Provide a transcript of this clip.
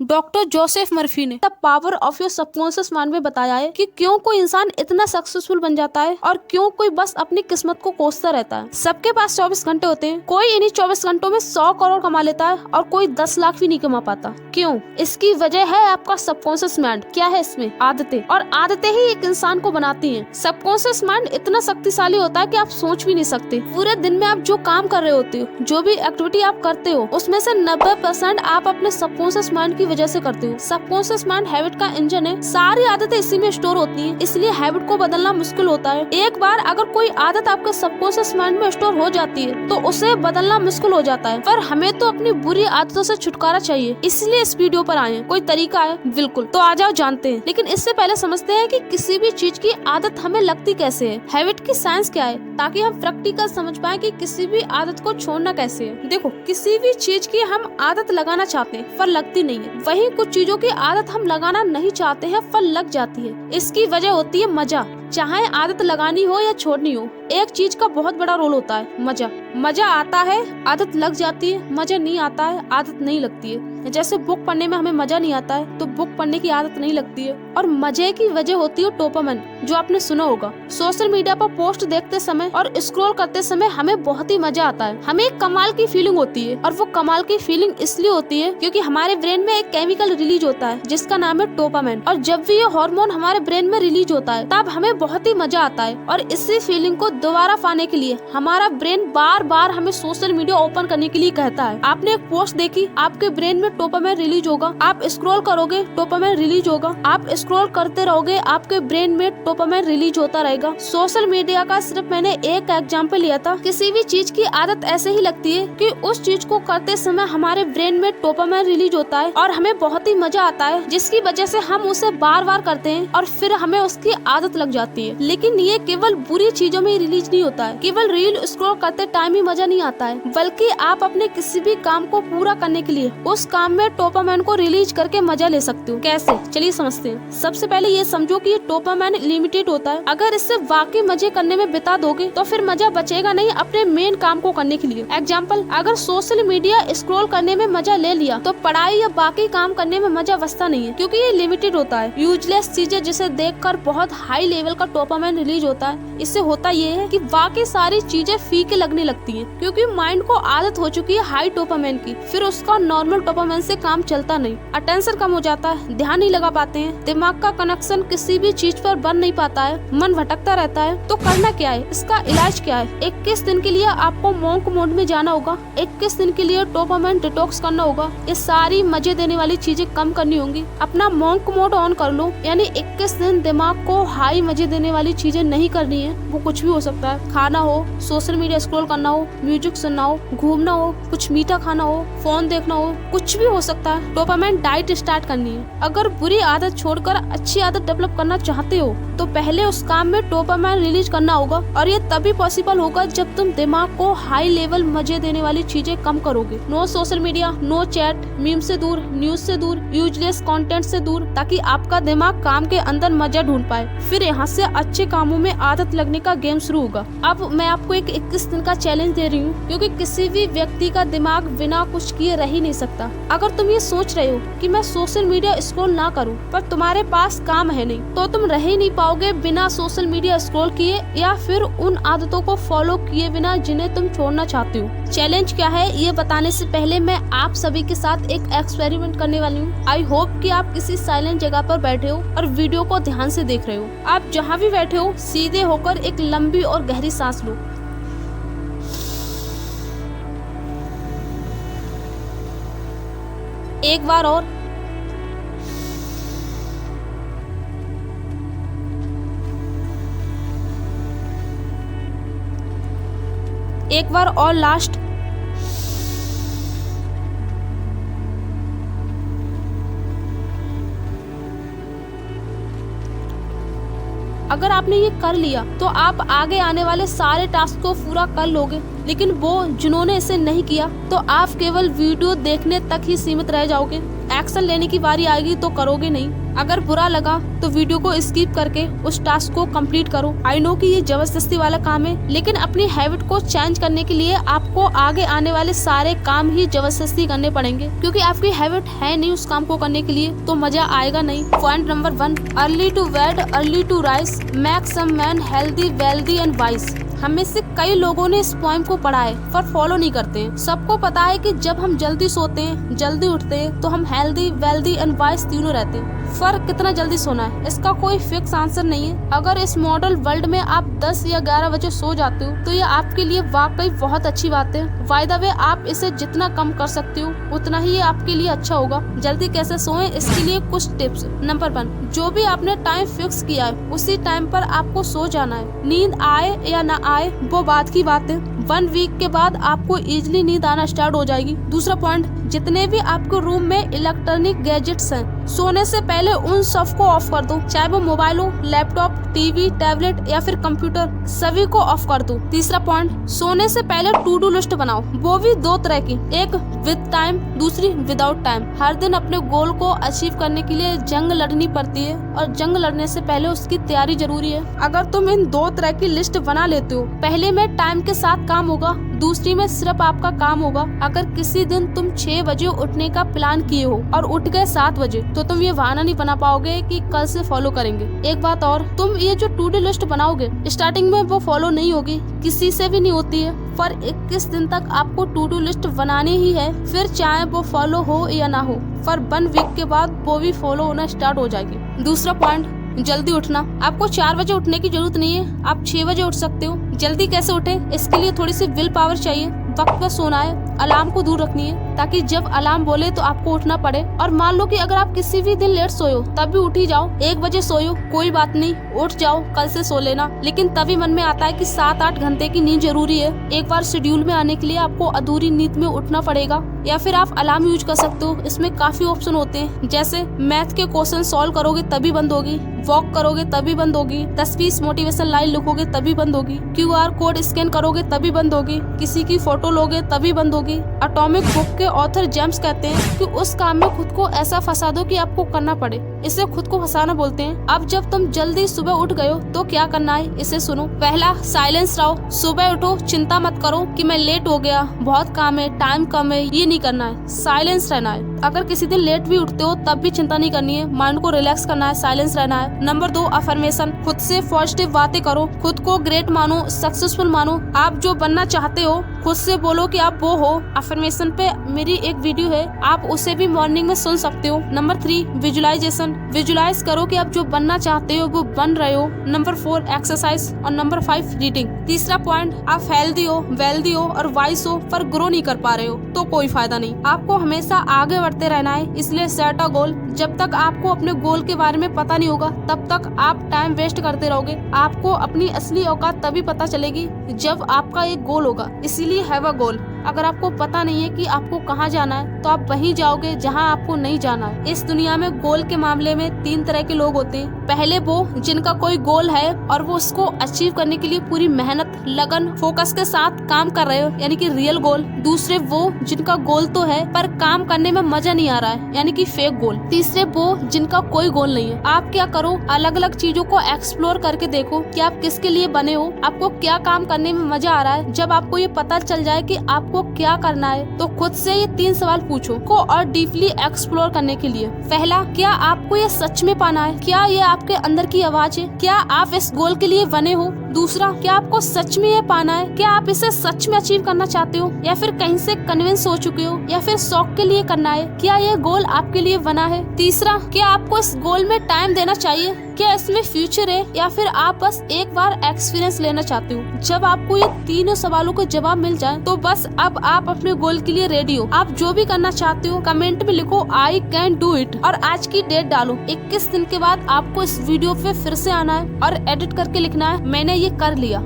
Doctor Joseph Murphy ने the power of your subconscious mind में बताया है कि क्यों कोई इंसान इतना सक्सेसफुल बन जाता है और क्यों कोई बस अपनी किस्मत को कोसता रहता है। सबके पास 24 घंटे होते हैं, कोई इन्हीं 24 घंटों में 100 करोड़ कमा लेता है और कोई 10 लाख भी नहीं कमा पाता। क्यों? इसकी वजह है आपका सबकॉन्शियस माइंड। क्या है इसमें? आदतें। और आदतें ही एक इंसान को बनाती हैं। सबकॉन्शियस माइंड इतना शक्तिशाली होता है कि आप सोच भी नहीं सकते। पूरे दिन में आप जो काम कर रहे होते हो, जो भी एक्टिविटी आप करते हो, उसमें से 90% आप अपने सबकॉन्शियस माइंड की वजह से करते हो। सबकॉन्शियस माइंड हैबिट का इंजन है। सारी आदतें इसी में स्टोर होती हैं, इसलिए हैबिट को बदलना मुश्किल होता है। एक बार अगर कोई आदत आपके सबकॉन्शियस माइंड में स्टोर हो जाती है तो उसे बदलना मुश्किल हो जाता है। पर हमें तो अपनी बुरी आदतों से छुटकारा चाहिए, इसलिए इस वीडियो पर आए हैं। कोई तरीका है? बिल्कुल। तो आ जाओ जानते हैं। लेकिन इससे पहले समझते हैं कि किसी भी चीज की आदत हमें लगती कैसे है। हैबिट की साइंस क्या है, ताकि हम प्रैक्टिकल समझ पाए कि किसी भी आदत को छोड़ना कैसे है। देखो, किसी भी चीज की हम आदत लगाना चाहते हैं पर लगती नहीं है। वहीं कुछ चीजों की आदत हम लगाना नहीं चाहते हैं पर लग जाती है। इसकी वजह होती है मजा। चाहे आदत लगानी हो या छोड़नी हो, एक चीज का बहुत बड़ा रोल होता है मजा। मजा आता है, आदत लग जाती है। मजा नहीं आता है, आदत नहीं लगती है। जैसे बुक पढ़ने में हमें मजा नहीं आता है तो बुक पढ़ने की आदत नहीं लगती है। और मजे की वजह होती है डोपामिन, जो आपने सुना होगा। सोशल मीडिया पर पोस्ट देखते समय और स्क्रॉल करते समय हमें बहुत ही मजा आता है। हमें एक कमाल की फीलिंग होती है, और वो कमाल की फीलिंग इसलिए होती है क्योंकि हमारे ब्रेन में एक केमिकल रिलीज होता है जिसका नाम है डोपामिन। और जब भी ये हार्मोन हमारे ब्रेन में रिलीज होता है तब हमें बहुत ही मजा आता है। और इसी फीलिंग को दोबारा पाने के लिए हमारा ब्रेन बार बार हमें सोशल मीडिया ओपन करने के लिए कहता है। आपने एक पोस्ट देखी, आपके ब्रेन में डोपामिन रिलीज होगा। आप स्क्रॉल करोगे, डोपामिन रिलीज होगा। आप स्क्रॉल करते रहोगे, आपके ब्रेन में डोपामिन रिलीज होता रहेगा। सोशल मीडिया का सिर्फ मैंने एक एग्जांपल लिया था। किसी भी चीज की आदत ऐसे ही लगती है कि उस चीज को करते समय हमारे ब्रेन में डोपामिन रिलीज होता है और हमें बहुत ही मजा आता है, जिसकी वजह से हम उसे बार बार करते हैं और फिर हमें उसकी आदत लग जाती है। लेकिन ये केवल बुरी चीजों में रिलीज नहीं होता है। केवल रील स्क्रॉल करते टाइम ही मजा नहीं आता है, बल्कि आप अपने किसी भी काम को पूरा करने के लिए उस काम में डोपामिन को रिलीज करके मजा ले सकते हो। कैसे? चलिए समझते हैं। सबसे पहले ये समझो कि ये डोपामिन लिमिटेड होता है। अगर इससे वाकई मजे करने में बिता दोगे तो फिर मजा बचेगा नहीं अपने मेन काम को करने के लिए। एग्जाम्पल, अगर सोशल मीडिया स्क्रॉल करने में मजा ले लिया तो पढ़ाई या बाकी काम करने में मजा बचता नहीं है, क्योंकि ये लिमिटेड होता है। यूजलेस चीजें जिसे देखकर बहुत हाई लेवल का डोपामिन रिलीज होता है, इससे होता ये है कि बाकी सारी चीजें फीके लगने लगती हैं, क्योंकि माइंड को आदत हो चुकी है हाई डोपामिन की। फिर उसका नॉर्मल डोपामिन से काम चलता नहीं। अटेंशन कम हो जाता है, ध्यान नहीं लगा पाते हैं, दिमाग का कनेक्शन किसी भी चीज पर बन नहीं पाता है, मन भटकता रहता है। तो करना क्या है? इसका इलाज क्या है? 21 दिन के लिए आपको मॉन्क मोड में जाना होगा। 21 दिन के लिए डोपामिन डिटॉक्स करना होगा। ये सारी मजे देने वाली चीजें कम करनी होंगी। अपना मॉन्क मोड ऑन कर लो, यानी 21 दिन दिमाग को हाई मजे देने वाली चीजें नहीं करनी है। वो कुछ भी हो सकता है, खाना हो, सोशल मीडिया स्क्रॉल करना हो, म्यूजिक सुनना हो, घूमना हो, कुछ मीठा खाना हो, फोन देखना हो, कुछ भी हो सकता है। डोपामिन डाइट स्टार्ट करनी है। अगर बुरी आदत छोड़कर अच्छी आदत डेवलप करना चाहते हो तो पहले उस काम में डोपामिन रिलीज करना होगा, और ये तभी पॉसिबल होगा जब तुम दिमाग को हाई लेवल मजे देने वाली चीजें कम करोगे। No social media, no chat, meme से दूर, न्यूज से दूर, यूजलेस कंटेंट से दूर, ताकि आपका दिमाग काम के अंदर मजा ढूंढ पाए। फिर यहाँ से अच्छे कामों में आदत लगने का गेम शुरू होगा। अब मैं आपको एक 21 दिन का चैलेंज दे रही हूँ, क्योंकि किसी भी व्यक्ति का दिमाग बिना कुछ किए रह ही नहीं सकता। अगर तुम ये सोच रहे हो कि मैं सोशल मीडिया स्क्रॉल ना करूं, पर तुम्हारे पास काम है नहीं, तो तुम रह ही नहीं पाओगे बिना सोशल मीडिया स्क्रॉल किए या फिर उन आदतों को फॉलो किए बिना जिन्हें तुम छोड़ना चाहते हो। चैलेंज क्या है ये बताने से पहले मैं आप सभी के साथ एक एक्सपेरिमेंट करने वाली हूँ। आई होप कि आप किसी साइलेंट जगह पर बैठे हो और वीडियो को ध्यान से देख रहे हो। आप जहाँ भी बैठे हो सीधे होकर एक लंबी और गहरी सांस लो। एक बार और। एक बार और, लास्ट। अगर आपने ये कर लिया तो आप आगे आने वाले सारे टास्क को पूरा कर लोगे। लेकिन वो जिन्होंने इसे नहीं किया तो आप केवल वीडियो देखने तक ही सीमित रह जाओगे। एक्शन लेने की बारी आएगी तो करोगे नहीं। अगर बुरा लगा तो वीडियो को स्किप करके उस टास्क को कंप्लीट करो। आई नो कि ये जबरदस्ती वाला काम है, लेकिन अपनी हैबिट को चेंज करने के लिए आपको आगे आने वाले सारे काम ही जबरदस्ती करने पड़ेंगे, क्योंकि आपकी हैबिट है नहीं उस काम को करने के लिए, तो मजा आएगा नहीं। Point number 1, early to bed early to rise make some man healthy wealthy and wise. हमें से कई लोगों ने इस पॉइंट को पढ़ा है पर फॉलो नहीं करते हैं। सबको पता है कि जब हम जल्दी सोते हैं, जल्दी उठते हैं, तो हम हेल्दी वेल्दी एंड वाइज तीनों रहते हैं। फर्क कितना जल्दी सोना है, इसका कोई फिक्स आंसर नहीं है। अगर इस मॉडल वर्ल्ड में आप 10 या 11 बजे सो जाते हो तो ये आपके लिए वाकई बहुत अच्छी बात है। बाय द वे, आप इसे जितना कम कर सकते हो उतना ही ये आपके लिए अच्छा होगा। जल्दी कैसे सोएं, इसके लिए कुछ टिप्स। नंबर 1, जो भी आपने टाइम फिक्स किया है उसी टाइम पर आपको सो जाना है। नींद आए या ना आए वो बात की बात है। 1 वीक के बाद आपको इजीली नींद आना स्टार्ट हो जाएगी। दूसरा पॉइंट, जितने भी आपके रूम में इलेक्ट्रॉनिक गैजेट्स हैं, सोने से पहले उन सब को ऑफ कर दो। चाहे वो मोबाइल हो, लैपटॉप, टीवी, टैबलेट या फिर कंप्यूटर, सभी को ऑफ कर दो। तीसरा पॉइंट, सोने से पहले टू डू लिस्ट बनाओ, वो भी 2 तरह की, एक विद टाइम, दूसरी विदाउट टाइम। हर दिन अपने गोल को अचीव करने के लिए जंग लड़नी पड़ती है और जंग लड़ने से पहले उसकी तैयारी जरूरी है। अगर तुम इन 2 तरह की लिस्ट बना लेते हो, पहले में टाइम के साथ काम होगा, दूसरी में सिर्फ आपका काम होगा। अगर किसी दिन तुम 6 बजे उठने का प्लान किए हो और उठ गए 7 बजे, तो तुम ये बहाना नहीं बना पाओगे कि कल से फॉलो करेंगे। एक बात और, तुम ये जो टू डू लिस्ट बनाओगे, स्टार्टिंग में वो फॉलो नहीं होगी, किसी से भी नहीं होती है, पर 21 दिन तक आपको टू डू लिस्ट बनानी ही है। फिर चाहे वो फॉलो हो या ना हो, पर 1 वीक के बाद वो भी फॉलो होना स्टार्ट हो जाएगी। दूसरा पॉइंट, जल्दी उठना। आपको 4 बजे उठने की जरूरत नहीं है, आप 6 बजे उठ सकते हो। जल्दी कैसे उठे, इसके लिए थोड़ी सी विल पावर चाहिए। वक्त पर सोना है, अलार्म को दूर रखनी है ताकि जब अलार्म बोले तो आपको उठना पड़े। और मान लो कि अगर आप किसी भी दिन लेट सोए हो तब भी उठ ही जाओ। 1 बजे सोए हो, कोई बात नहीं, उठ जाओ, कल से सो लेना। लेकिन तभी मन में आता है कि 7-8 घंटे की नींद जरूरी है। एक बार शेड्यूल में आने के लिए आपको अधूरी नींद में उठना पड़ेगा। या फिर आप अलार्म यूज कर सकते हो, इसमें काफी ऑप्शन होते हैं, जैसे मैथ के क्वेश्चन सॉल्व करोगे तभी बंद होगी, वॉक करोगे तभी बंद होगी, 10-20 मोटिवेशन लाइन लिखोगे तभी बंद होगी, QR कोड स्कैन करोगे तभी बंद होगी, किसी की फोटो लोगे तभी बंद होगी। एटॉमिक बुक के ऑथर जेम्स कहते हैं कि उस काम में खुद को ऐसा फंसा दो कि आपको करना पड़े, इसे खुद को फंसाना बोलते हैं। अब जब तुम जल्दी सुबह उठ गए हो तो क्या करना है, इसे सुनो। पहला, साइलेंस रहो। सुबह उठो, चिंता मत करो कि मैं लेट हो गया, बहुत काम है, टाइम कम है, ये नहीं करना है, साइलेंस रहना है। अगर किसी दिन लेट भी उठते हो तब भी चिंता नहीं करनी है, माइंड को रिलैक्स करना है, साइलेंस रहना है। Number 2, affirmation. खुद से पॉजिटिव बातें करो, खुद को ग्रेट मानो, सक्सेसफुल मानो। आप जो बनना चाहते हो खुद से बोलो कि आप वो हो। अफर्मेशन पे मेरी एक वीडियो है, आप उसे भी मॉर्निंग में सुन सकते हो। Number 3, visualisation. विजुअलाइज करो कि आप जो बनना चाहते हो वो बन रहे हो। Number 4, exercise. और नंबर 5, रीडिंग। तीसरा पॉइंट, आप हेल्दी हो, वेल्दी हो और वाइज हो पर ग्रो नहीं कर पा रहे हो तो कोई फायदा नहीं। आपको हमेशा आगे बढ़ते रहना है, इसलिए सेट अ गोल। जब तक आपको अपने गोल के बारे में पता नहीं होगा तब तक आप टाइम वेस्ट करते रहोगे। आपको अपनी असली औकात तभी पता चलेगी जब आपका एक गोल होगा, इसीलिए हैव अ गोल। अगर आपको पता नहीं है कि आपको कहाँ जाना है तो आप वहीं जाओगे जहाँ आपको नहीं जाना है। इस दुनिया में गोल के मामले में 3 तरह के लोग होते हैं। पहले वो जिनका कोई गोल है और वो उसको अचीव करने के लिए पूरी मेहनत, लगन, फोकस के साथ काम कर रहे हो, यानी कि रियल गोल। दूसरे वो जिनका गोल तो है पर काम करने में मजा नहीं आ रहा है, यानी कि फेक गोल। तीसरे वो जिनका कोई गोल नहीं है। आप क्या करो, अलग अलग चीजों को एक्सप्लोर करके देखो कि आप किसके लिए बने हो, आपको क्या काम करने में मजा आ रहा है। जब आपको ये पता चल जाए कि आपको क्या करना है तो खुद से ये 3 सवाल पूछो को और डीपली एक्सप्लोर करने के लिए। पहला, क्या आपको ये सच में पाना है, क्या ये आपके अंदर की आवाज है, क्या आप इस गोल के लिए बने हो। दूसरा, क्या आपको सच में ये पाना है, क्या आप इसे सच में अचीव करना चाहते हो या फिर कहीं से कन्विंस हो चुके हो या फिर शौक के लिए करना है, क्या ये गोल आपके लिए बना है। तीसरा, क्या आपको इस गोल में टाइम देना चाहिए, क्या इसमें फ्यूचर है या फिर आप बस एक बार एक्सपीरियंस लेना चाहते हो। जब आपको ये तीनों सवालों का जवाब मिल जाए तो बस अब आप अपने गोल के लिए रेडी हो। आप जो भी करना चाहते हो कमेंट में लिखो आई कैन डू इट और आज की डेट डालो। 21 दिन के बाद आपको इस वीडियो पे फिर से आना है और एडिट करके लिखना है मैंने ये कर लिया।